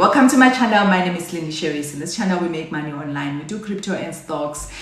Welcome to my channel. My name is Lindy Sherris. In this channel, we make money online. We do crypto and stocks.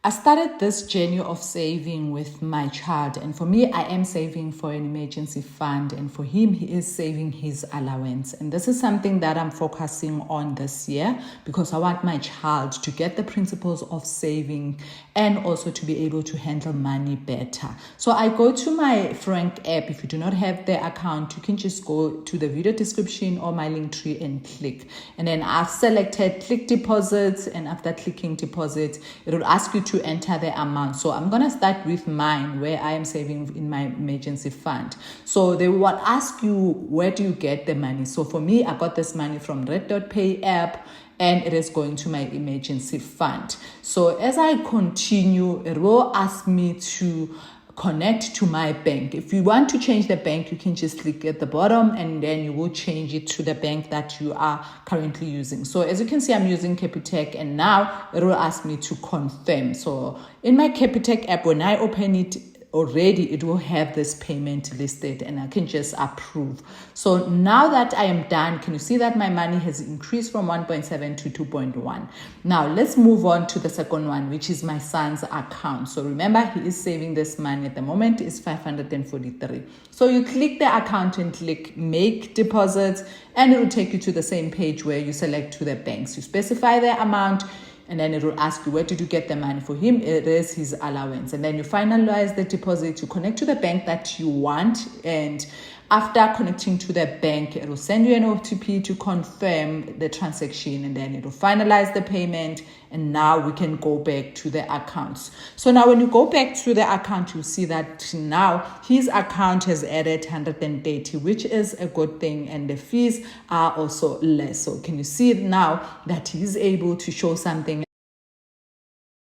I started this journey of saving with my child, and for me, I am saving for an emergency fund, and for him, he is saving his allowance. And this is something that I'm focusing on this year because I want my child to get the principles of saving and also to be able to handle money better. So I go to my Franc app. If you do not have the account, you can just go to the video description or my link tree and click. And then I've selected click deposits, and after clicking deposit, it will ask you to enter the amount. So I'm going to start with mine, where I am saving in my emergency fund. So they will ask you, where do you get the money? So for me, I got this money from Red.pay app, and it is going to my emergency fund. So as I continue, it will ask me to connect to my bank. If you want to change the bank, you can just click at the bottom, and then you will change it to the bank that you are currently using. So as you can see, I'm using Capitec, and now it will ask me to confirm. So in my Capitec app, when I open it, already it will have this payment listed, and I can just approve. So now that I am done, can you see that my money has increased from 1.7 to 2.1? Now let's move on to the second one, which is my son's account. So remember, he is saving this money at the moment is 543. So you click the account and click make deposits, and it will take you to the same page where you select to the banks. You specify the amount, and then it will ask you, where did you get the money? For him, it is his allowance. And then you finalize the deposit. You connect to the bank that you want. And after connecting to the bank, it will send you an OTP to confirm the transaction. And then it will finalize the payment. And now we can go back to the accounts. So now when you go back to the account, you see that now his account has added 130, which is a good thing. And the fees are also less. So can you see now that he's able to show something?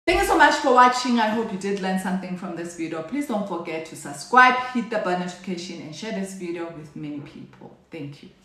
Thank you so much for watching. I hope you did learn something from this video. Please don't forget to subscribe, hit the bell notification, and share this video with many people. Thank you.